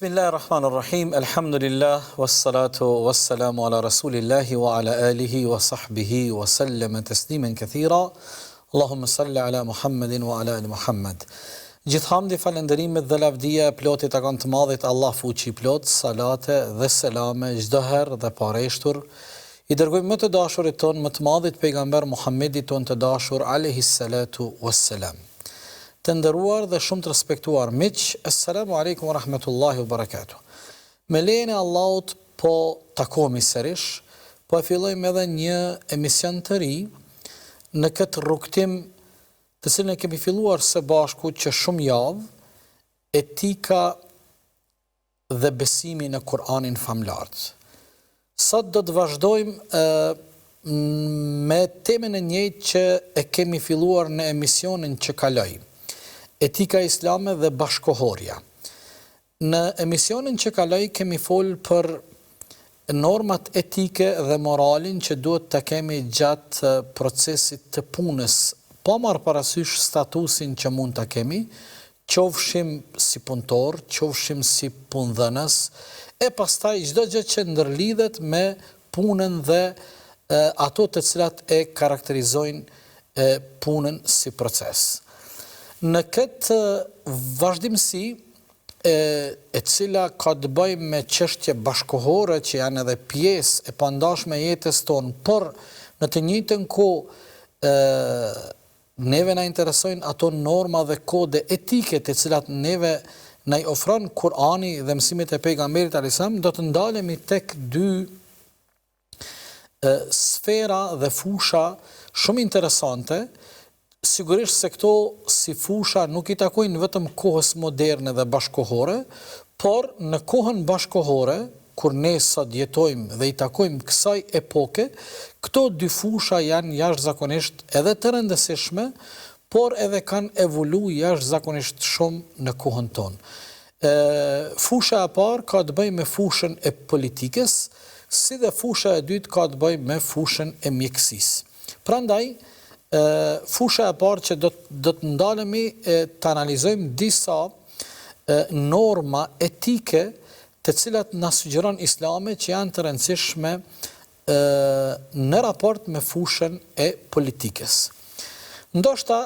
Bismillahirrahmanirrahim. Alhamdulillah wassalatu wassalamu ala rasulillahi wa ala alihi wa sahbihi wa sallama tasliman kathira. Allahumma salli ala Muhammedin wa ala ali Muhammed. Gjithë hamdi, falenderimet dhe lavdia e plotit takon të madhit Allah fuqi plot, salate dhe selame çdo herë dhe pareshtur I dërgojmë më të dashurit ton, më të madhit pejgamber Muhammedit ton të dashur alayhi salatu wassalam. Të nderuar dhe shumë të respektuar miq, assalamu alaikum wa rahmatullahi wa barakatuh. Me lejen e Allahut po takohemi sërish, po e fillojmë edhe një emision të ri në këtë rrugtim të cilën e kemi filluar së bashku që shumë javë, etika dhe besimi në Kur'anin famlart. Sot do të vazhdojmë me temën e njëjtë që e kemi filluar në emisionin që kaloi. Etika islame dhe bashkohorja. Në emisionin që kaloi kemi folur për normat etike dhe moralin që duhet të kemi gjatë procesit të punës, pa marrë parasysh statusin që mund të kemi, qofshim si punëtor, qofshim si punëdhënës, e pastaj çdo gjë që ndërlidhet me punën dhe ato të cilat e karakterizojnë punën si proces. Në këtë vazhdimsi e cila ka të bëjë me çështje bashkohore që janë edhe pjesë e pandashme e jetës tonë, por në të njëjtën kohë neve na interesojnë ato norma dhe kode etike të cilat neve na I ofron Kur'ani dhe mësimet e pejgamberit alayhisalam, do të ndalemi tek dy sfera dhe fusha shumë interesante. Sigurisht se këto si fusha nuk I takojnë vetëm kohës moderne dhe bashkohore, por në kohën bashkohore, kur ne sot jetojmë dhe I takojmë kësaj epoke, këto dy fusha janë jashtëzakonisht edhe të rëndësishme, por edhe kanë evolu jashtëzakonisht shumë në kohën tonë. Fusha e parë ka të bëjë me fushën e politikës, si dhe fusha e dytë ka të bëjë me fushën e mjekësisë. Prandaj, fusha e parë që do të ndalemi të analizojmë disa norma etike të cilat na sugjeron Islami që janë të rëndësishme në raport me fushën e politikës. Ndoshta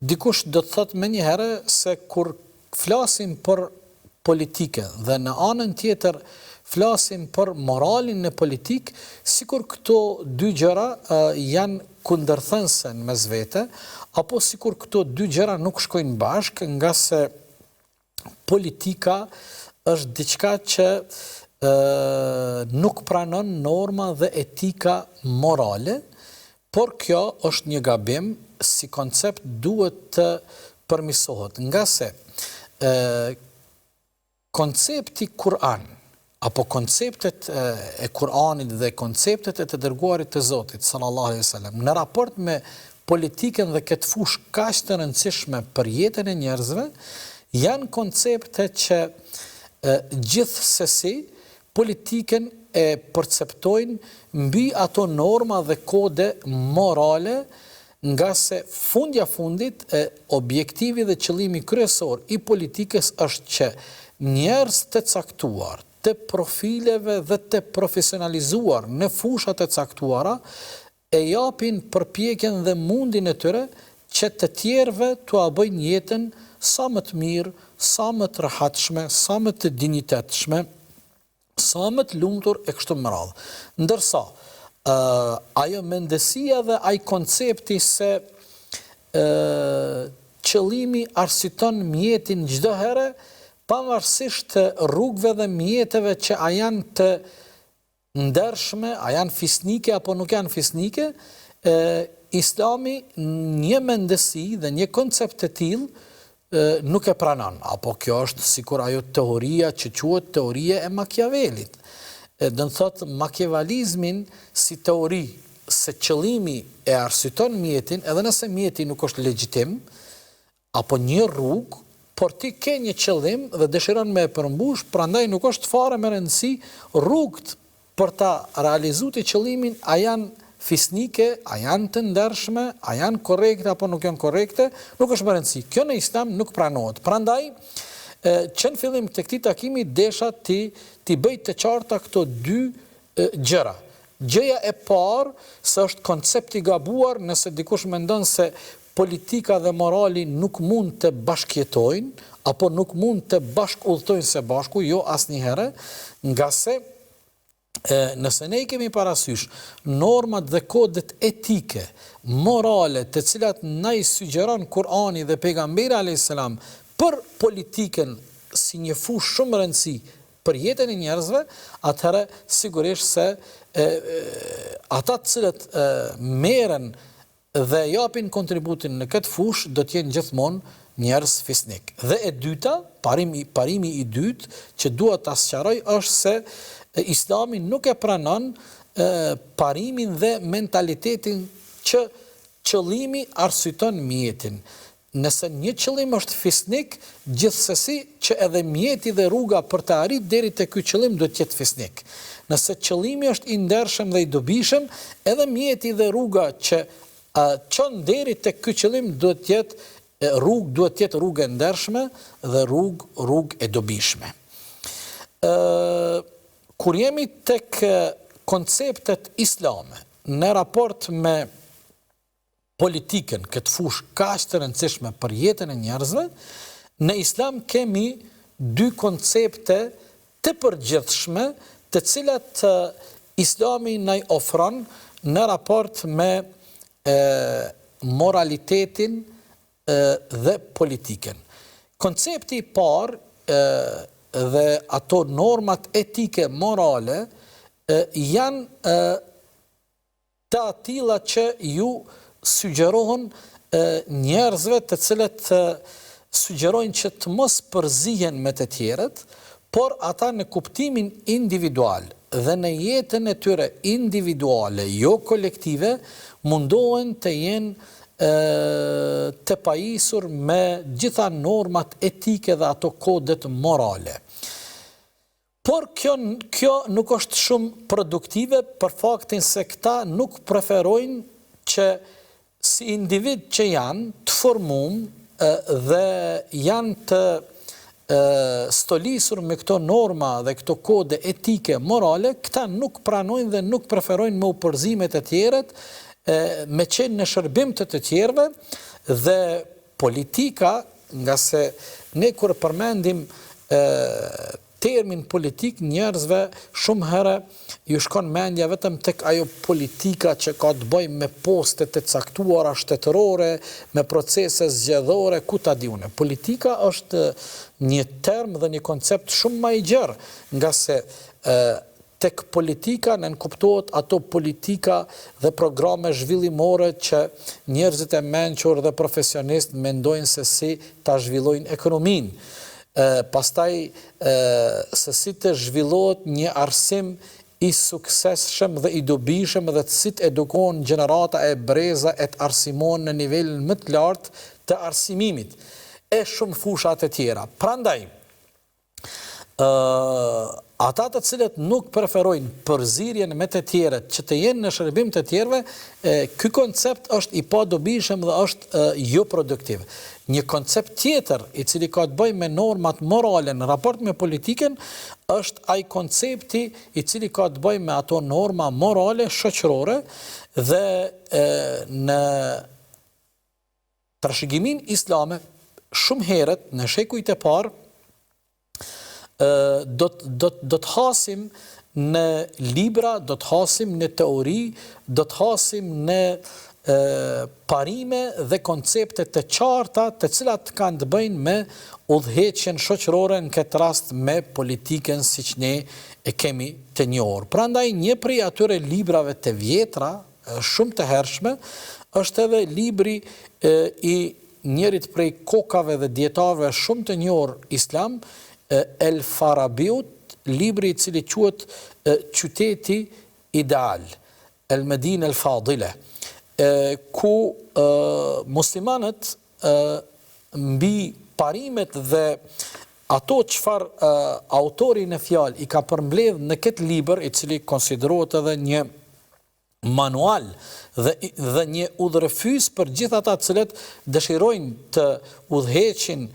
dikush do të thotë menjëherë se kur flasim për politikë dhe në anën tjetër flasim për moralin në politikë, sikur këto dy gjëra janë kundërthënëse në mes vete, apo sikur këto dy gjëra nuk shkojnë bashkë, nga se politika është diçka që nuk pranon norma dhe etika morale, por kjo është një gabim, si koncept duhet të përmisohet, nga se koncepti Kur'an, apo konceptet e Kur'anit dhe konceptet e të dërguarit të Zotit, sallallahu alaihi wasallam, në raport me politikën dhe këtë fush kaq të rëndësishme për jetën e njerëzve, janë koncepte që gjithsesi politikën e perceptojnë mbi ato norma dhe kode morale, nga se fundja fundit objektivi dhe qëllimi kryesor I politikës është që njerëz të caktuar, të profileve dhe të profesionalizuar në fushat e caktuara, e japin përpjekjen dhe mundin e tyre që të tjerëve t'ua bëjnë jetën sa më të mirë, sa më të rehatshme, sa më të dinjitetshme, sa më të lumtur e kështu me radhë. Ndërsa ajo mendësia dhe ai koncepti se qëllimi arsiton mjetin çdo herë, pavarësisht të rrugëve dhe mjeteve që a janë të ndershme, a janë fisnike apo nuk janë fisnike, Islami një mendësi dhe një koncept të tillë nuk e pranon, apo kjo është sikur ajo teoria që quhet teoria e Machiavellit. Do të thotë makiavalizmin si teori se qëllimi e arsyton mjetin, edhe nëse mjeti nuk është legjitim, apo një rrugë, por ti ke një qëllim dhe dëshiron me e përmbush, prandaj nuk është fare me rëndësi rrugët për ta realizuar të qëllimin, a janë fisnike, a janë të ndershme, a janë korrekte apo nuk janë korrekte, nuk është me rëndësi. Kjo në Islam nuk pranohet. Prandaj që në fillim të këtij takimi desha ti bëj të qarta këto dy gjëra. Gjëja e parë se është koncept i gabuar nëse dikush mendon se politika dhe morali nuk mund të bashkjetojnë apo nuk mund të bashkëudhtojnë së bashku, jo asnjëherë, nga se nëse ne I kemi parasysh normat dhe kodet etike, morale, të cilat na I sugjeron Kurani dhe pejgamberi alayhis salam për politikën si një fushë shumë rëndësi për jetën e njerëzve, atëherë sigurisht se ata të cilët merren dhe japin kontributin në këtë fushë do të jenë gjithmonë njerëz fisnik. Dhe e dyta, parimi I dytë që dua ta sqaroj është se Islami nuk e pranon parimin dhe mentalitetin që qëllimi arsyeton mjetin. Nëse një qëllim është fisnik, gjithsesi që edhe mjeti dhe rruga për të arritur deri te ky qëllim do të jetë fisnik. Nëse qëllimi është I ndershëm dhe I dobishëm, edhe mjeti dhe rruga që çon deri te ky qëllim do të jetë rrugë e ndershme dhe rrugë e dobishme. Kur jemi tek konceptet islame në raport me politikën, këtë fushë kaq të rëndësishme për jetën e njerëzve, në islam kemi dy koncepte të përgjithshme, të cilat Islami na I ofron në raport me moralitetin dhe politikën. Koncepti I parë dhe ato normat etike morale janë të atilla që ju sugjerohen njerëzve të cilët sugjerojnë që të mos përzihen me të tjerët, por ata në kuptimin individual dhe në jetën e tyre individuale, jo kolektive, mundohen të jenë të pajisur me gjitha normat etike dhe ato kodet morale. Por kjo nuk është shumë produktive për faktin se këta nuk preferojnë që si individ që janë të formum dhe janë të stolisur me këto norma dhe këto kode etike morale, këta nuk pranojnë dhe nuk preferojnë me u përzime të tjeret, me qenë në shërbim të tjerëve dhe politika, nga se ne kur përmendim termin politik, njerëzve shumë herë ju shkon mendja vetëm tek ajo politika që ka të bëjë me poste të caktuara shtetërore, me procese zgjedhore, ku ta diune. Politika është një term dhe një koncept shumë më I gjerë, nga se tek politika nënkuptohet ato politika dhe programe zhvillimore që njerëzit e mençur dhe profesionist mendojnë se si ta zhvillojnë ekonominë. Pastaj se si të zhvillohet një arsim I suksesshëm dhe I dobishëm dhe të si të edukohen gjenerata e breza e të arsimon në nivelin më të lartë të arsimimit e shumë fusha të tjera. Prandaj, ata të cilët nuk preferojnë përzirjen me të tjerët që të jenë në shërbim të tjerëve, ky koncept është I padobishëm dhe është jo produktiv. Një koncept tjetër I cili ka të bëjë me normat morale në raport me politikën është ai koncepti I cili ka të bëjë me ato norma morale shoqërore dhe në trashëgimin islame shumë herët në shekujt e parë do të hasim në libra, do të hasim në teori, do të hasim në parime dhe koncepte të qarta të cilat kanë të bëjnë me udhëheqjen shoqërore, në këtë rast me politikën siç ne e kemi të njohur. Prandaj një prej atyre librave të vjetra, shumë të hershme, është edhe libri I njerit prej kokave dhe dietarëve shumë të njohur islam, El Farabiut, libri I cili quhet Qyteti Ideal, El Medina El Fadile, ku muslimanët mbi parimet dhe ato çfarë autori në fjalë I ka përmbledh në këtë libër, I cili konsiderohet edhe një manual dhe një udhërfys për gjithë ata të cilët dëshirojnë të udhëheqin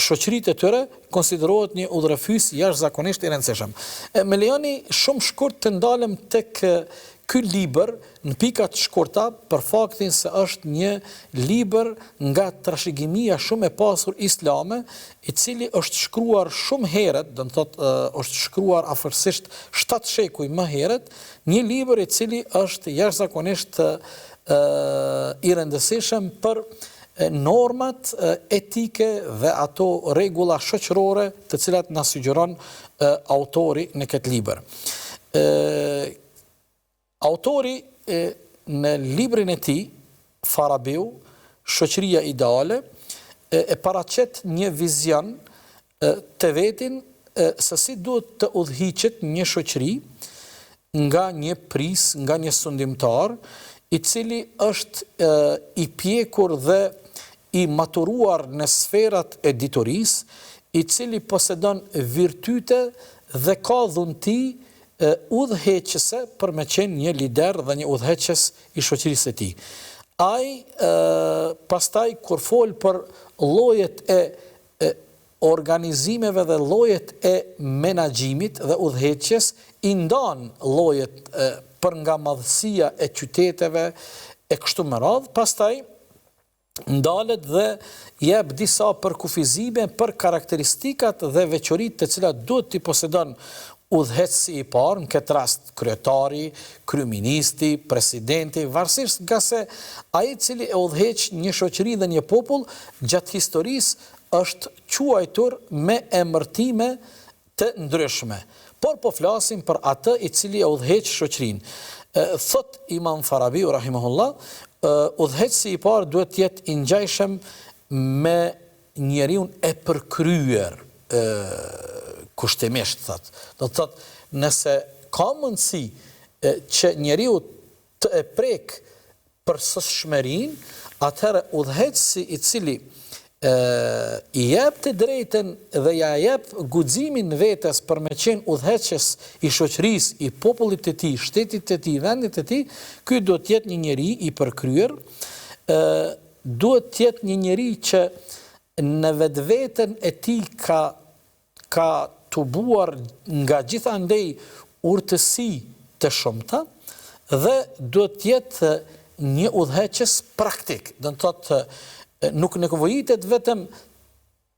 shoqëritë e tyre konsiderohet një udhërefys jashtëzakonisht i rëndësishëm. Me lejoni shumë shkurt të ndalem tek ky libër në pika të shkurta për faktin se është një libër nga trashëgimia shumë e pasur islame, i cili është shkruar shumë herët, do të thotë është shkruar afërsisht 7 shekuj më herët, një libër i cili është jashtëzakonisht i rëndësishëm për normat etike dhe ato rregulla shoqërore të cilat na sugjeron autori në këtë libër. Autori në librin e tij, Farabiu, Shoqëria ideale, e paraqet një vizion të vetin se si duhet të udhhiqet një shoqëri nga një pris, nga një sundimtar, i cili është i pjekur dhe i maturuar në sferat e ditorisë, i cili posedon virtyte dhe ka dhunti udhëheqëse për me qenë një lider dhe një udhëheqës i shoqërisë e tij. Ai pastaj kur fol për llojet e organizimeve dhe llojet e menaxhimit dhe udhëheqjes, i ndan llojet për nga madhësia e qyteteve e kështu me radhë, pastaj ndalet dhe jep disa përkufizime për karakteristikat dhe veçoritë të cilat duhet t'i posedon udhëheqësi i parë, në këtë rast kryetari, kryeministi, presidenti, varësisht nga se ai i cili e udhëheq një shoqëri dhe një popull gjatë historisë është quajtur me emërtime të ndryshme. Por po flasim për atë i cili e udhëheq shoqërinë. Thot Imam Farabiu rahimahullah, udhëheqësi i parë duhet të jetë i ngjajshëm me njeriun e përkryer kushtimisht, thot. Do të thot, nëse ka mundësi që njeriu të e prek për sëshmërinë, atëherë udhëheqësi i cili i jep të drejten dhe ja jep guximin vetes për me qenë udhëheqës i shoqërisë, i popullit të tij, shtetit të tij, vendit të tij, ky duhet të jetë një njeri i përkryer, duhet të jetë një njeri që në vetveten e tij ka tubuar nga gjithandej urtësi të shumta dhe duhet të jetë një udhëheqës praktik, do të thotë nuk nevojitet vetëm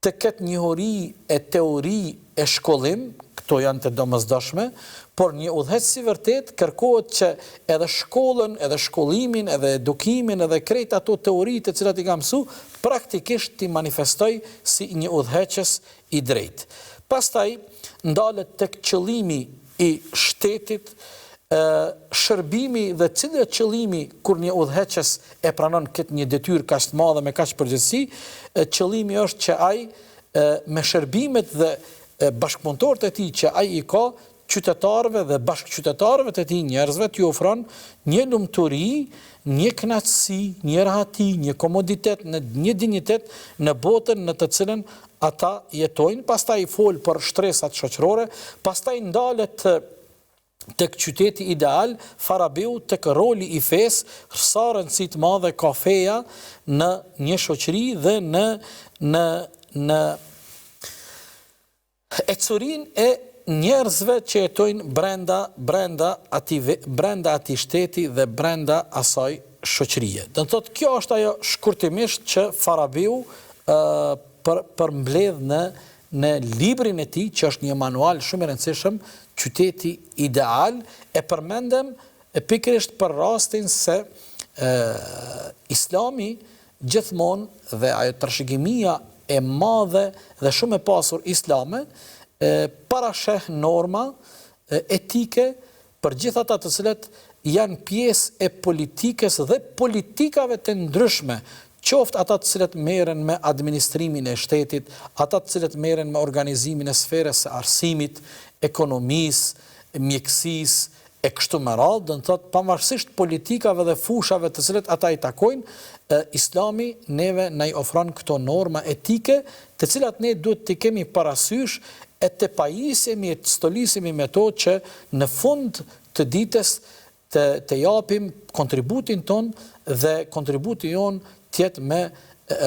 të ketë njohuri e teori e shkollim, këto janë të domosdoshme, por një udhëheqës i vërtet kërkohet që edhe shkollën, edhe shkollimin, edhe edukimin, edhe krejt ato teoritë të cilat i ka mësu, praktikisht t'i manifestoj si një udhëheqës i drejtë. Pastaj ndalet tek qëllimi i shtetit, shërbimi dhe cili është qëllimi kur një udhëheqës e pranon këtë një detyrë kaq të madhe me kaq përgjegjësi, qëllimi është që ai me shërbimet dhe bashkëpunëtorët e tij që ai i ka qytetarëve dhe bashkëqytetarëve të tij, njerëzve t'ju ofron një lumturi, një kënaqësi, një rahati, një komoditet, një dinjitet në botën në të cilën ata jetojnë. Pastaj fol për shtresat shoqërore, pastaj ndalet tek qyteti ideal, Farabiu tek roli i fesë, sa rëndësi të madhe ka feja në një shoqëri dhe në ecurinë e njerëzve që jetojnë brenda atij shteti dhe brenda asaj shoqërie. Do të thotë kjo është ajo shkurtimisht që Farabiu përmbledh në librin e tij, që është një manual shumë i rëndësishëm, Qyteti ideal, e përmendem pikërisht për rastin se Islami gjithmonë dhe ajo trashëgimia e madhe dhe shumë e pasur islame parasheh norma etike për gjithë ata të cilët janë pjesë e politikës dhe politikave të ndryshme, qoftë ata të cilët merren me administrimin e shtetit, ata të cilët merren me organizimin e sferës së arsimit, ekonomisë, mjekësisë, e kështu me radhë, do të thotë pavarësisht politikave dhe fushave të cilat ata i takojnë, Islami neve na i ofron këto norma etike, të cilat ne duhet t'i kemi parasysh e të pajisemi, e të stolisemi me to që në fund të ditës të japim kontributin ton dhe kontributi jon tjetë me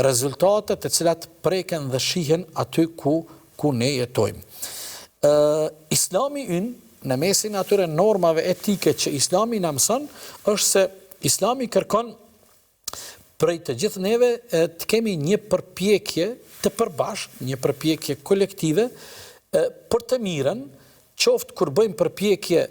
rezultate të cilat preken dhe shihen aty ku ne jetojmë. Islami ynë, në mesin atyre normave etike që Islami na mëson, është se Islami kërkon prej të gjithë neve të kemi një përpjekje të përbashkët, një përpjekje kolektive për të mirën, qoftë kur bëjmë përpjekje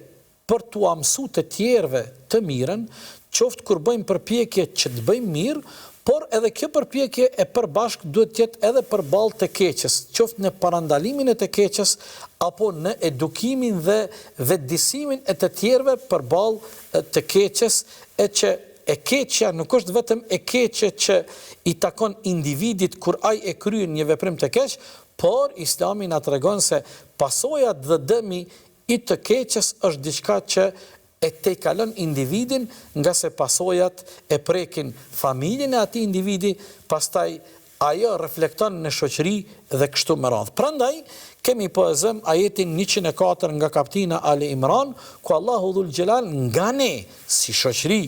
për t'u mësu të tjerëve të mirën, qoftë kur bëjmë përpjekje që të bëjmë mirë, por edhe kjo përpjekje e përbashkët duhet të jetë edhe përballë të keqes, qoftë në parandalimin e të keqes apo në edukimin dhe vetëdijsimin e të tjerëve përballë të keqes, e që e keqja nuk është vetëm e keqe që i takon individit kur ai e kryen një veprim të keq, por Islami na tregon se pasojat dhe dëmi i të keqes është diçka që e tejkalon individin, nga se pasojat e prekin familjen e atij individi, pastaj ajo reflekton në shoqëri dhe kështu me radhë. Prandaj kemi po e zëm ajetin 104 nga kaptina Ali Imran, ku Allahu Dhul Gjelal nga ne si shoqëri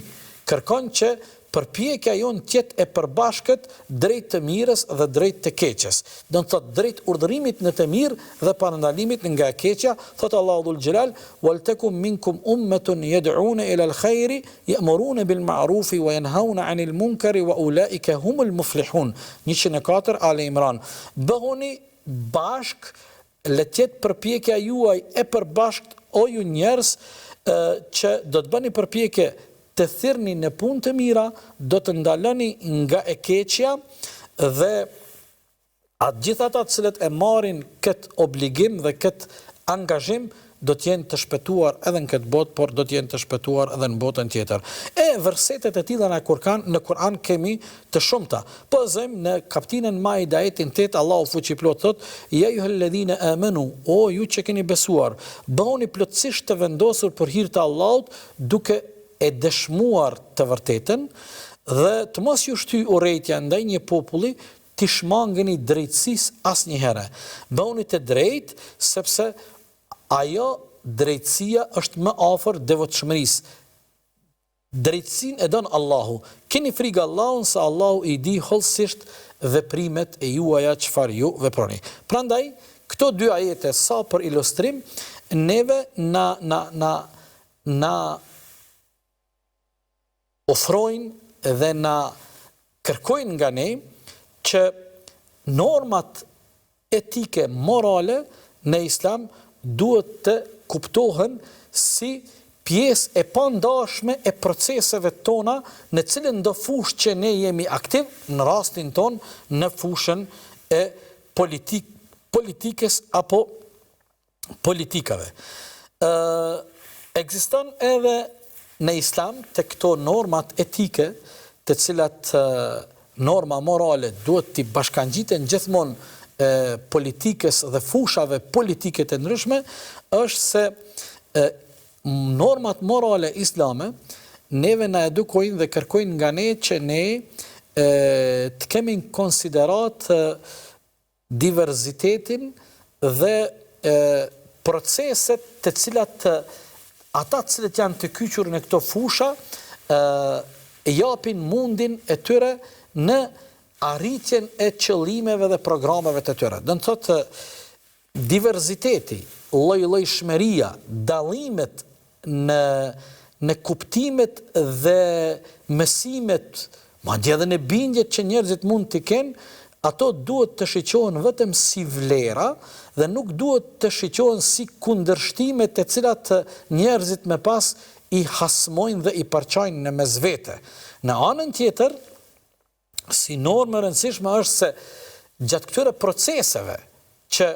kërkon që përpjekja jonë tjetë e përbashkët drejt të mirës dhe drejt të keqes. Do të thotë drejt urdhërimit në të mirë dhe parandalimit nga e keqja, thotë Allahu Dhul Gjelal, wal takum minkum ummatun yad'una ila al-khairi ya'muruna bil ma'rufi wa yanhauna 'anil munkari wa ulaika humul muflihun. 104 Ali Imran. Bëhuni bashk, le të jetë përpjekja juaj e përbashkët, o ju njerëz që do të bëni përpjekje të thirrni në punë të mira, do të ndaloni nga e keqja dhe atë gjithë ata të cilët e marrin këtë obligim dhe këtë angazhim do të jenë të shpëtuar edhe në këtë botë, por do të jenë të shpëtuar edhe në botën tjetër. Versetet e tilla në Kur'an kemi të shumta. Po zëm në kapitullin Maida ajetin 8 Allahu fuqiplot thot: "Ya ayyuhalladhina amanu", o ju që keni besuar, bëhuni plotësisht të vendosur për hir të Allahut, duke e dëshmuar të vërtetën dhe të mos ju shty urrejtja ndaj një populli, t'i shmangeni drejtësisë asnjëherë. Bëhuni të drejtë, sepse ajo drejtësia është më afër devotshmërisë. Drejtësinë e don Allahu. Keni frikë Allahun se Allahu i di hollësisht veprimet e juaja çfarë ju veproni. Prandaj këto dy ajete sa për ilustrim neve na ofrojnë dhe na kërkojnë nga ne që normat etike, morale në Islam duhet të kuptohen si pjesë e pandashme e proceseve tona në cilën do fushë që ne jemi aktiv, në rastin ton në fushën e politikës apo politikave. Ekziston edhe në Islam të këto normat etike, të cilat norma morale duhet t'i bashkangjiten gjithmonë politikës dhe fushave politike të ndryshme, është se normat morale islame neve na edukojnë dhe kërkojnë nga ne që ne të kemi në konsiderat diverzitetin dhe proceset të cilat ata të cilët janë të kyqur në këto fusha japin mundin e tyre në arritjen e qëllimeve dhe programeve të tyre. Do të thotë diverziteti, lloj-llojshmëria, dallimet në kuptimet dhe mësimet, madje edhe në bindjet që njerëzit mund t'i kenë, ato duhet të shiqohen vetëm si vlera dhe nuk duhet të shiqohen si kundërshtime të cilat njerëzit me pas i hasmojnë dhe i përçajnë në mes vete. Në anën tjetër, si normë e rëndësishme është se gjatë këtyre proceseve që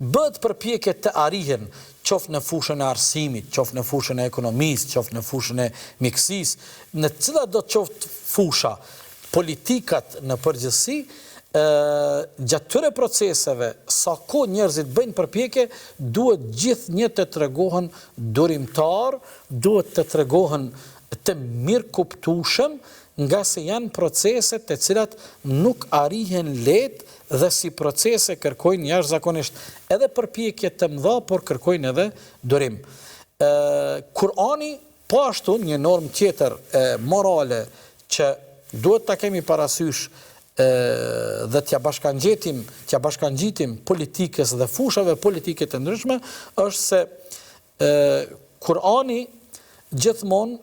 bëhet përpjekje të arrihen, qoftë në fushën e arsimit, qoftë në fushën e ekonomisë, qoftë në fushën e mjekësisë, në cilat do të qoftë fusha, politikat në përgjithësi, gjatë këtyre proceseve, sa ko njerëzit bëjnë përpjekje, duhet gjithë një të tregohen durimtar, duhet të tregohen të mirë kuptueshëm, nga se janë procese të cilat nuk arrihen lehtë dhe si procese kërkojnë jashtëzakonisht edhe përpjekje të mëdha, por kërkojnë edhe durim. Kurani, po ashtu një normë tjetër morale që duhet ta kemi parasysh dhe t'ja bashkangjitim politikës dhe fushave politike të ndryshme është se Kurani gjithmonë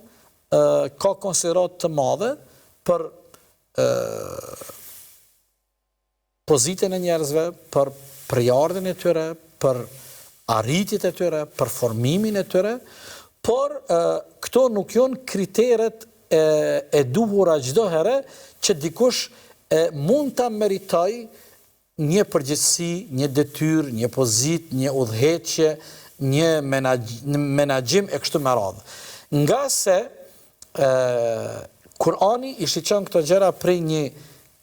ka konsiderat të madhe për pozitën e njerëzve, për përjardhjen e tyre, për arritjet e tyre, për formimin e tyre, por këto nuk janë kriteret e duhura çdo herë që dikush mund ta meritoj një përgjegjësi, një detyrë, një pozitë, një udhëheqje, një menaxhim e kështu me radhë. Nga se Kurani i shiqon këto gjëra prej një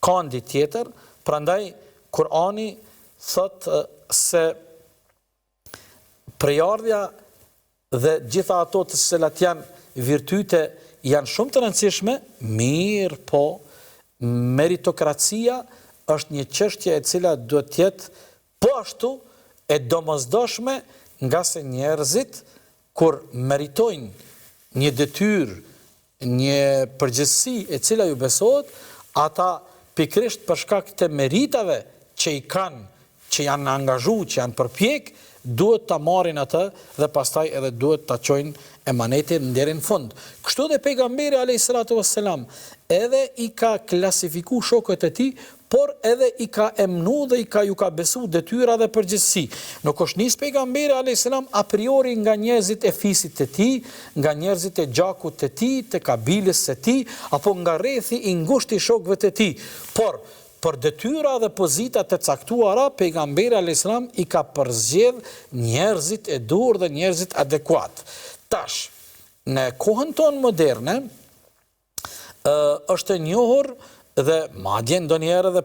kandi tjetër, prandaj Kurani thot se përjardhja dhe gjitha ato të cilat janë virtyte janë shumë të rëndësishme, mirë po meritokracia është një çështje e cila duhet të jetë po ashtu e domosdoshme, nga se njerëzit kur meritojnë një detyrë, një përgjegjësi e cila ju besohet, ata pikërisht për shkak të meritave që i kanë, që janë angazhuar, që janë përpjek, duhet ta marrin atë dhe pastaj edhe duhet ta çojnë emanetin deri në fund. Kështu dhe pejgamberi alayhis salatu wassalam edhe i ka klasifikuar shokët e tij, por edhe i ka emnu dhe ju ka besu detyra dhe përgjegjësi. Nuk është nis pejgamberi alayhis salam a priori nga njerëzit e fisit të tij, nga njerëzit e gjakut të tij, të kabilës së tij, apo nga rrethi i ngushtë i shokëve të tij. Por për detyra dhe pozitat e caktuara, pejgamberi alayhis salam i ka përzgjedh njerëzit e duhur dhe njerëzit adekuat. Tash, në kohën tonë moderne, është e njohur dhe madje ndonjëherë dhe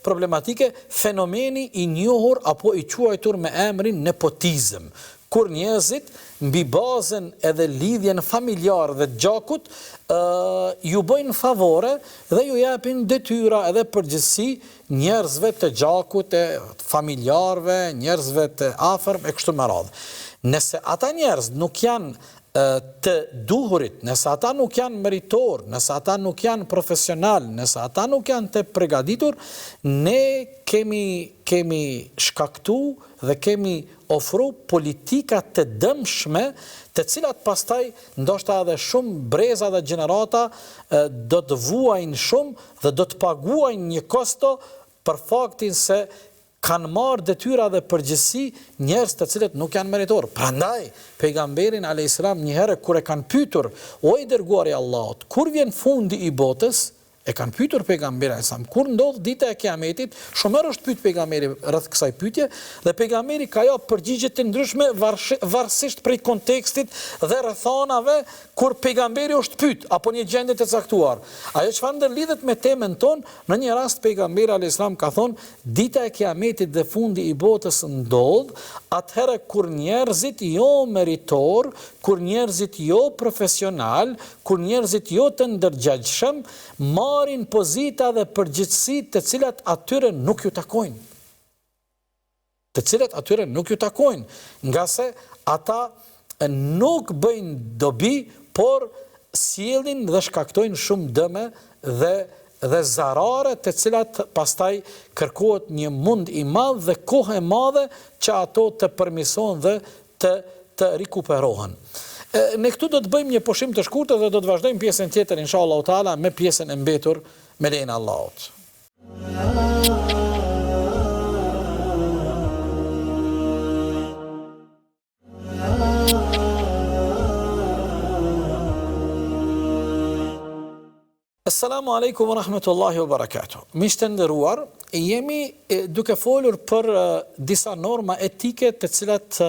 problematike fenomeni i njohur apo i quajtur me emrin nepotizëm, kur njerëzit mbi bazën edhe lidhjen familjar dhe gjakut ju bëjnë favore dhe ju japin detyra edhe përgjegjësi njerëzve të gjakut, e familjarve, njerëzve të afërm e kështu me radhë. Nëse ata njerëz nuk janë të duhurit, nëse ata nuk janë meritor, nëse ata nuk janë profesional, nëse ata nuk janë të përgatitur, ne kemi shkaktu dhe kemi ofru politika të dëmshme, të cilat pastaj ndoshta edhe shumë breza dhe gjenerata do të vuajnë shumë dhe do të paguajnë një kosto për faktin se kanë marrë detyra dhe përgjegjësi njerëz të cilët nuk janë meritor. Prandaj pejgamberin alayhis salam një herë kur e kanë pyetur, o i dërguari i Allahut, kur vjen fundi i botës? E kanë pyetur pejgamberin alayhis salam, kur ndodh dita e Kiametit? Shumë herë është pyet pejgamberi rreth kësaj pyetje dhe pejgamberi ka jap përgjigje të ndryshme varësisht prej kontekstit dhe rrethanave kur pejgamberi është pyet apo një gjendje të caktuar. Ajo çfarë ndërlidhet me temën tonë, në një rast pejgamberi alayhis salam ka thonë, dita e Kiametit dhe fundi i botës ndodh atëherë kur njerëzit jo meritor, kur njerëzit jo profesional, kur njerëzit jo të ndërgjegjshëm marrin pozita dhe përgjegjësi të cilat atyre nuk ju takojnë. Nga se ata nuk bëjnë dobi, por sjellin dhe shkaktojnë shumë dëme dhe zarare të cilat pastaj kërkohet një mund i madh dhe kohë e madhe që ato të përmirësohen dhe të rikuperohen. Ne këtu do të bëjmë një pushim të shkurtër dhe do të vazhdojmë pjesën tjetër inshallah taala me pjesën e mbetur me lejen e Allahut. Assalamu alaikum wa rahmatullahi wa barakatuh. Miqtë nderuar, jemi duke folur për disa norma etike të cilat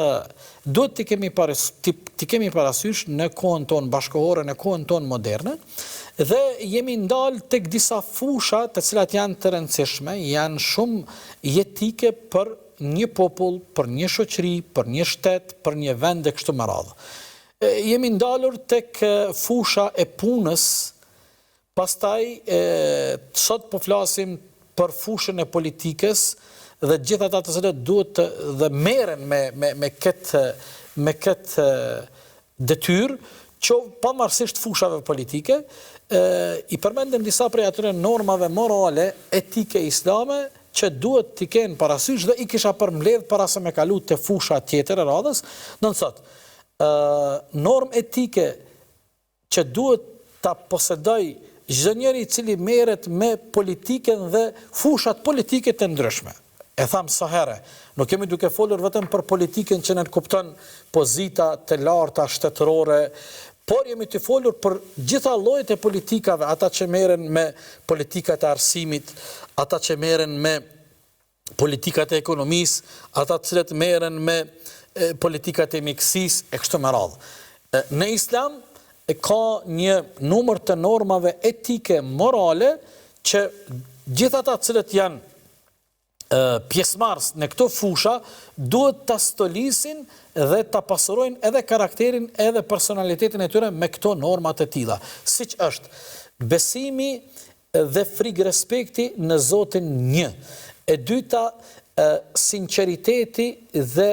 duhet t'i kemi parasysh në kohën tonë bashkëkohore, në kohën tonë moderne, dhe jemi ndalë tek disa fusha të cilat janë të rëndësishme, janë shumë jetike për një popull, për një shoqëri, për një shtet, për një vend e kështu me radhë. Jemi ndalur tek fusha e punës. Pastaj, sot po flasim për fushën e politikës dhe gjithë ata të cilët duhet dhe merren me këtë detyrë që pavarësisht fushave politike, i përmendem disa prej atyre normave morale, etike islame, që duhet t'i kenë parasysh dhe i kisha përmbledh para se me kalu të fusha tjetër e radhës, do të thotë, norm etike që duhet ta posedoj çdo njeri i cili merret me politikën dhe fushat politike të ndryshme. E tham sa herë, nuk kemi duke folur vetëm për politikën që ne kupton pozita të larta shtetërore, por jemi të folur për gjitha llojet e politikave, ata që merren me politikat e arsimit, ata që merren me politikat e ekonomisë, ata të cilët merren me politikat e mjekësisë e kështu me radhë. Në Islam ka një numër të normave etike morale që gjithë ata të cilët janë pjesëmarrës në këto fusha duhet ta stolisin dhe ta pasurojnë edhe karakterin edhe personalitetin e tyre me këto norma të tilla. Siç është besimi dhe frikë respekti në Zotin një. E dyta, sinqeriteti dhe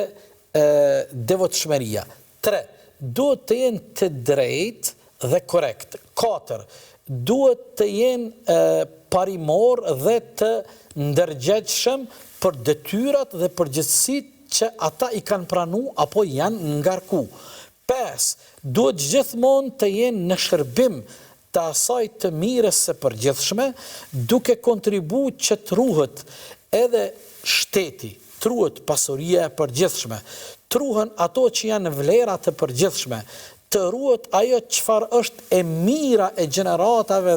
devotshmëria. 3. Duhet të jenë të drejtë dhe korrekt. 4. Duhet të jenë parimor dhe të ndërgjegjshëm për detyrat dhe përgjegjësitë që ata i kanë pranu apo janë ngarku. 5. Duhet gjithmonë të jenë në shërbim të asaj të mirës së përgjithshme, duke kontribuar që të ruhet edhe shteti, të ruhet pasuria e përgjithshme, të ruhen ato që janë vlera të përgjithshme, të ruhet ajo çfarë është e mira e gjeneratave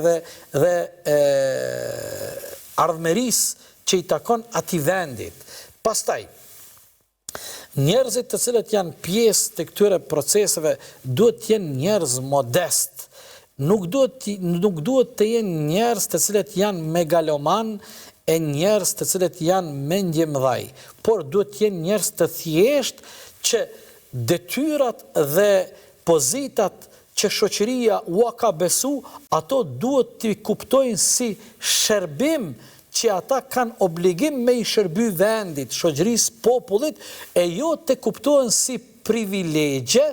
dhe ardhmerisë që i takon atij vendit. Pastaj, njerëzit të cilët janë pjesë të këtyre proceseve duhet të jenë njerëz modest. Nuk duhet të jenë njerëz të cilët janë megaloman e njerëz të cilët janë mendje mëdhaj, por duhet të jenë njerëz të thjeshtë që detyrat dhe pozitat që shoqëria u ka besu, ato duhet t'i kuptojnë si shërbim që ata kanë obligim me i shërby vendit, shoqërisë, popullit, e jo të kuptohen si privilegje,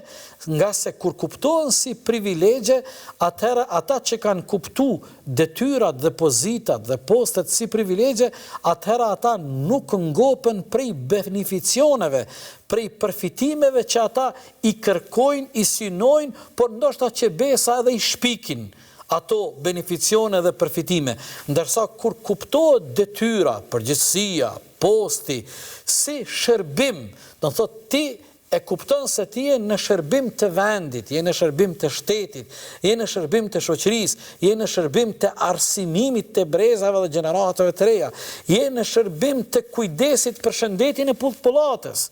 nga se kur kuptohen si privilegje, atëherë ata që kanë kuptu detyrat dhe pozitat dhe postet si privilegje, atëherë ata nuk ngopen prej beneficioneve, prej përfitimeve që ata i kërkojnë, i synojnë, por ndoshta që besa edhe i shpikin ato beneficione dhe përfitime. Ndërsa kur kuptohet detyra, përgjegjësia, posti, si shërbim, do të thotë ti e kupton se ti je në shërbim të vendit, je në shërbim të shtetit, je në shërbim të shoqërisë, je në shërbim të arsimimit të brezave dhe gjeneratave të reja, je në shërbim të kujdesit për shëndetin e popullatës.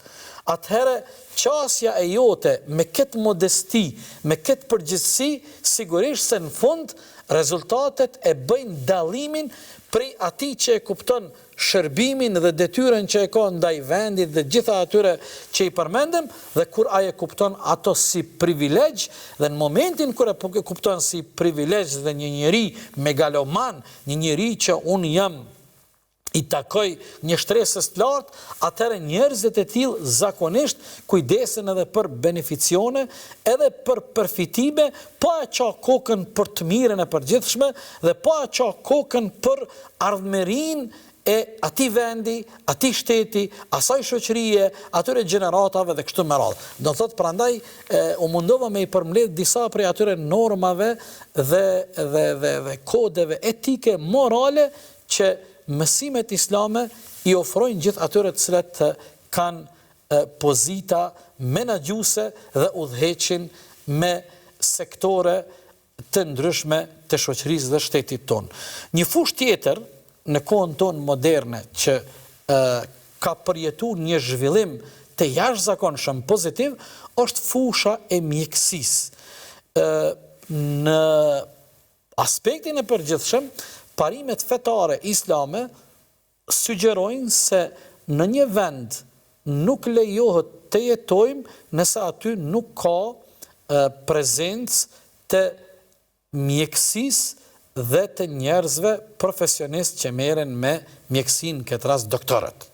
Atëherë, qasja e jote me këtë modesti, me këtë përgjithësi, sigurisht se në fund rezultatet e bëjnë dallimin prej atij që e kupton shërbimin dhe detyrën që e ka ndaj vendit dhe gjitha atyre që i përmendëm, dhe kur ai e kupton ato si privilegj, dhe në momentin kur e kupton si privilegj dhe një njeri megaloman, një njeri që unë jam i takoj një shtresës të lartë, atëherë njerëzit e tillë zakonisht kujdesen edhe për beneficione, edhe për përfitime, pa e qa kokën për të mirën e përgjithshme dhe pa e qa kokën për ardhmërinë e atij vendi, atij shteti, asaj shoqërie, atyre gjeneratave dhe kështu me radhë. Do të thotë prandaj u mundova me i përmbledh disa prej atyre normave dhe kodeve etike morale që mësimet islame i ofrojnë gjithë atyre të cilët kanë pozita menaxhuese dhe udhëheqin me sektore të ndryshme të shoqërisë dhe shtetit tonë. Një fushë tjetër në kohën tonë moderne që ka përjetuar një zhvillim të jashtëzakonshëm pozitiv është fusha e mjekësisë. Në aspektin e përgjithshëm, parimet fetare islame sugjerojnë se në një vend nuk lejohet të jetojmë nëse aty nuk ka prezencë të mjekësisë dhe të njerëzve profesionistë që merren me mjekësinë, këtë rast doktorët.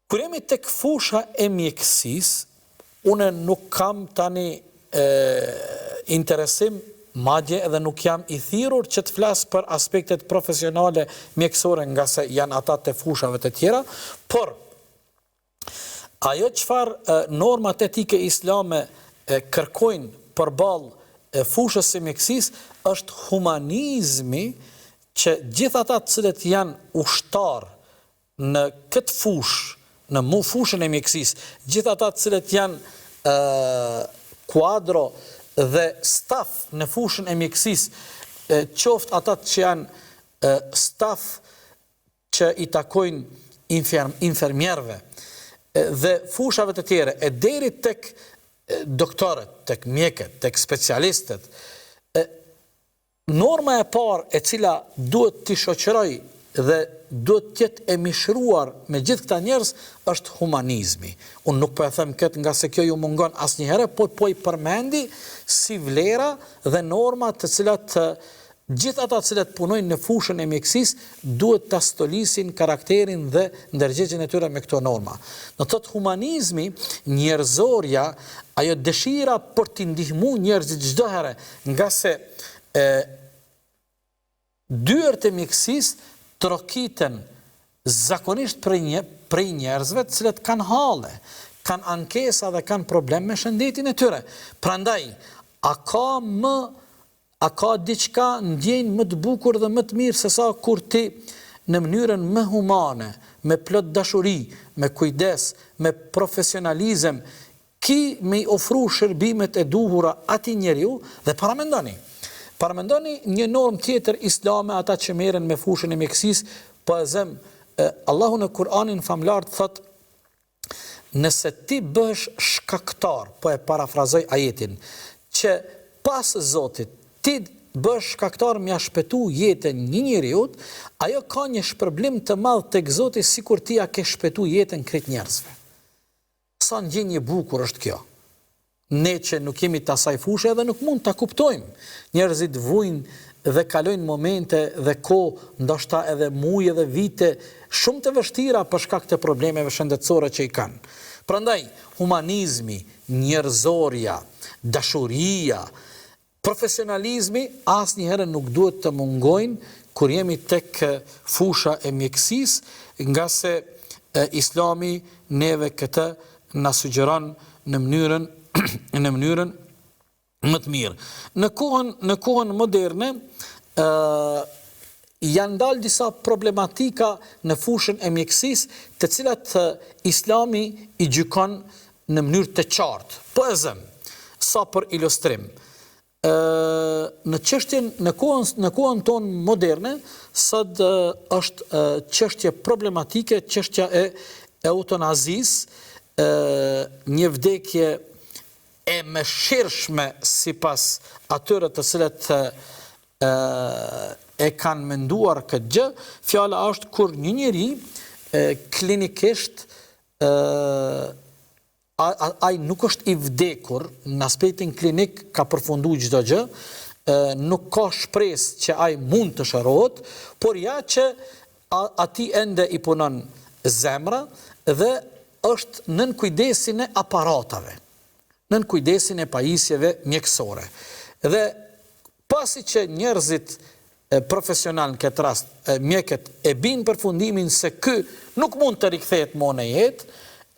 Kur jemi tek fusha e mjekësisë, unë nuk kam tani interesim, madje edhe nuk jam I thirrur që të flas për aspektet profesionale mjekësore nga se janë ata të fushave të tjera, por ajo çfarë normat etike islame kërkojnë përballë fushës së mjekësisë është humanizmi që gjithë ata të cilët janë ushtar në këtë fushë, në fushën e mjekësisë, gjithë ata të cilët janë kuadro dhe staf në fushën e mjekësisë, qoftë ata që janë staf që I takojnë infermierëve dhe fushave të tjera, e deri tek doktorët, tek mjekët, tek specialistët, norma e parë e cila duhet t'i shoqëroj dhe duhet tjetë e mishruar me gjithë këta njerëz është humanizmi. Unë nuk po e them këtë nga se kjo ju mungon asnjëherë, por po I përmendi si vlera dhe norma të cilat gjithë ata të cilët punojnë në fushën e mjekësisë duhet ta stolisin karakterin dhe ndërgjegjjen e tyre me këto norma. Në të humanizmi, njerëzorja, ajo dëshira për t'i ndihmuar njerëzit çdo herë, nga se dyert e mjekësisë trokiten zakonisht prej njerëzve të cilët kanë halle, kanë ankesa dhe kanë problem me shëndetin e tyre. Prandaj, a ka diçka ndjenjë më të bukur dhe më të mirë se sa kur ti në mënyrën më humane, me plot dashuri, me kujdes, me profesionalizëm, ki me I ofru shërbimet e duhura atij njeriu dhe Paramendoni një normë tjetër islame, ata që merren me fushën e mjekësisë, po e them, Allahu në Kur'anin famlar thot, nëse ti bësh shkaktar, po e parafrazoj ajetin, që pas Zotit ti bësh shkaktar m'ia shpëtu jetën një njeriut, ajo ka një shpërblim të madh tek Zoti sikur ti ja ke shpëtu jetën krejt njerëzve. Sa ndjenjë bukur është kjo. Ne që nuk jemi të asaj fushë edhe nuk mund ta kuptojmë. Njerëzit vujnë dhe kalojnë momente dhe kohë, ndoshta edhe muaj edhe vite shumë të vështira për shkak të problemeve shëndetësore që I kanë. Prandaj, humanizmi, njerëzorja, dashuria, profesionalizmi asnjëherë nuk duhet të mungojnë kur jemi tek fusha e mjekësisë, nga se Islami neve këtë na sugjeron në mënyrën më të mirë. Në kohën moderne janë dalë disa problematika në fushën e mjekësisë, të cilat Islami I gjykon në mënyrë të qartë. Po e them, sa për ilustrim. Në kohën tonë moderne, sot është çështje problematike, çështja e eutanazisë, një vdekje e mëshirshme sipas atyre të cilët e kanë menduar këtë gjë. Fjala është kur një njeri klinikisht ai nuk është I vdekur, në aspektin klinik ka përfunduar çdo gjë, nuk ka shpresë që ai mund të shërohet, por ja që atij ende I punon zemra dhe është nën kujdesin e aparatave, nën kujdesin e pajisjeve mjekësore. Dhe pasi që njerëzit profesional në këtë rast, mjekët e binë përfundimin se ky nuk mund të rikthehet më në jetë,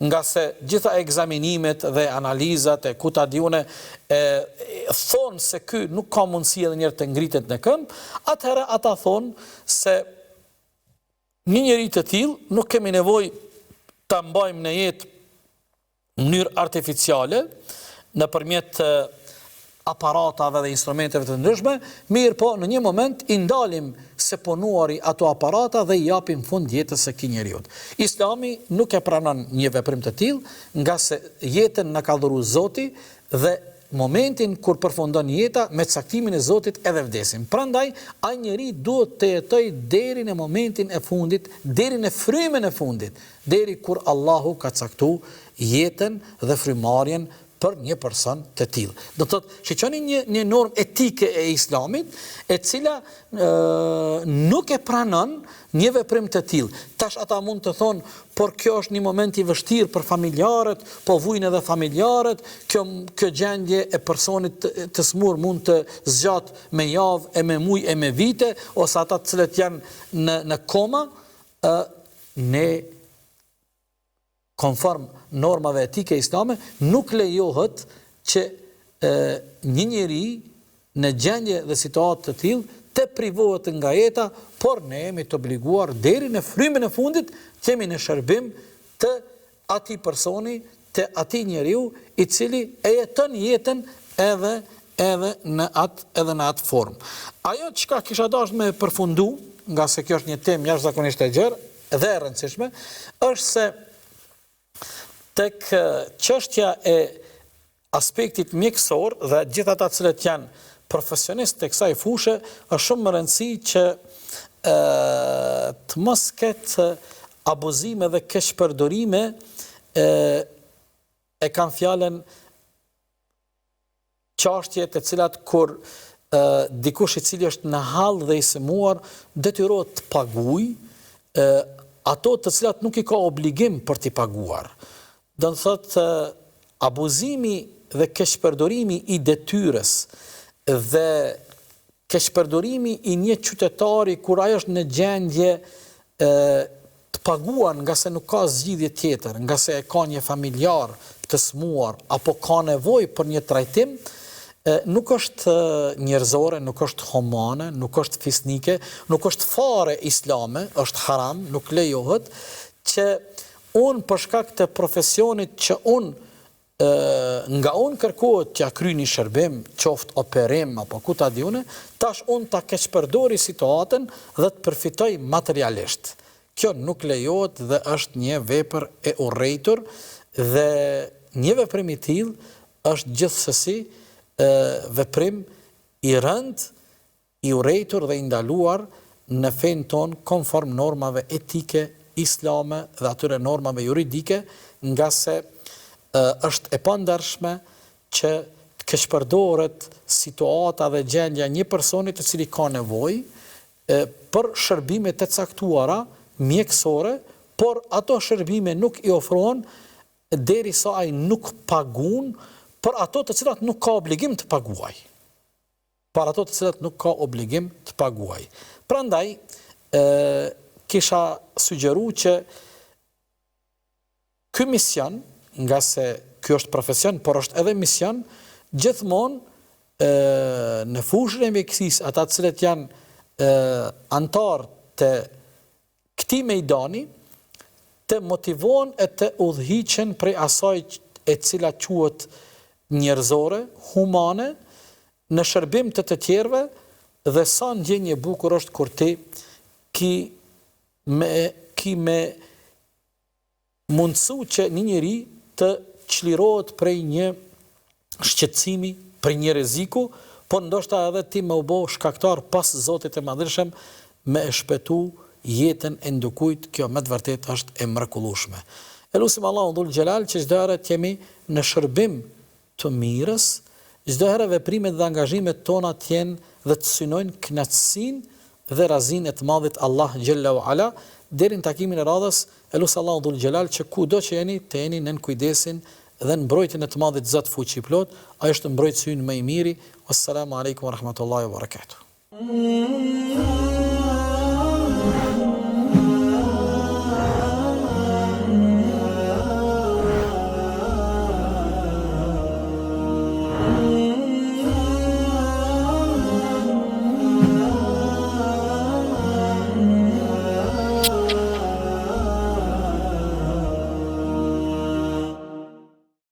nga se gjitha ekzaminimet dhe analizat e kuta diune thonë se ky nuk ka mundësi edhe njerë të ngritet në këmbë, atëherë ata thonë se një njeri të tillë nuk kemi nevojë ta mbajmë në jetë në mënyrë artificiale, nëpërmjet aparatave dhe instrumenteve të ndryshme, mirë po në një moment I ndalim se punuari ato aparata dhe I japim fund jetës së këtij njeriu. Islami nuk e pranon një veprim të tillë, nga se jetën na ka dhuruar Zoti dhe momentin kur përfundon jeta me caktimin e Zotit edhe vdesim. Prandaj ai njeri duhet të jetojë deri në momentin e fundit, deri në frymën e fundit, deri kur Allahu ka caktuar jetën dhe frymarrjen për një person të tillë. Do thotë, shiqoni një normë etike e Islamit, e cila nuk e pranon një veprim të tillë. Tash ata mund të thonë, por kjo është një moment i vështirë për familjarët, po vujnë edhe familjarët, kjo gjendje e personit të smur mund të zgjat me javë, e me muaj, e me vite, ose ata të cilët janë në koma, ne konform normave etike islame, nuk lejohet që një njeri në gjendje dhe situatë të tillë të privohet nga jeta, por ne jemi të obliguar deri në frymën e fundit të jemi në shërbim të atij personi, të atij njeriu i cili e jeton jetën edhe në atë formë. Ajo çka kisha dashur me përfundu, nga se kjo është një temë jashtëzakonisht e gjerë dhe e rëndësishme, është se tek çështja e aspektit mjekësor dhe gjithë ata cilët janë profesionistë të kësaj fushë, është shumë më rëndësi që të mos ketë abuzime dhe keqpërdorime, e kanë fjalën çështje të cilat kur dikush i cili është në hall dhe i sëmuar detyrohet të paguajë ato të cilat nuk i ka obligim për t'i paguar. Do të thotë, abuzimi dhe keqpërdorimi i detyrës dhe keqpërdorimi i një qytetari kur ai është në gjendje të paguar nga se nuk ka zgjidhje tjetër, nga se e ka një familjar të smuar apo ka nevojë për një trajtim, nuk është njerëzore, nuk është humane, nuk është fisnike, nuk është fare islame, është haram, nuk lejohet që unë për shkak të profesionit që nga unë kërkohet që a kry një shërbim, qoftë operim apo ku ta di une, tash unë ta keqpërdori situatën dhe të përfitoj materialisht. Kjo nuk lejohet dhe është një vepër e urrejtur dhe një veprim i tillë është gjithsesi veprim i rënd, i urrejtur dhe i ndaluar në fenë tonë konform normave etike islame dhe atyre normave juridike, nga se është e pandershme që të keqpërdoret situata dhe gjendja një personi të cili ka nevojë për shërbime të caktuara mjekësore, por ato shërbime nuk i ofrohen derisa ai nuk pagun për ato të cilat nuk ka obligim të paguaj. Për ato të cilat nuk ka obligim të paguaj. Prandaj kisha sugjeru që ky mision, nga se ky është profesion, por është edhe mision, gjithmonë në fushën e mjekësisë, ata të cilët janë antar të këtij mejdani, të motivohen e të udhhiqen prej asaj e cila quhet njerëzore, humane, në shërbim të tjerëve, dhe sa ndjenjë e bukur është kur ti ki me mundësu që një njeri të çlirohet prej një shqetësimi, prej një rreziku, po ndoshta edhe ti me u bë shkaktar pas Zotit të Madhërisëm me e shpëtu jetën e ndukujt. Kjo me të vërtet është e mrekullueshme. Elusim Allahu dhul xhelal që çdo herë të jemi në shërbim të mirës, çdo herë veprimet dhe angazhimet tona të jenë dhe të synojnë kënaqësinë dhe razinë e të Madhit Allah xhalla wa ala. Deri në takimin e radhës, elus Allahu dhul xhelal që kudo që jeni, të jeni nën kujdesin dhe në mbrojtjen e të Madhit Zot fuqiplot. Ai është mbrojtësi ynë më i miri. Wassalamu alaikum wa rahmatullahi wa barakatuh.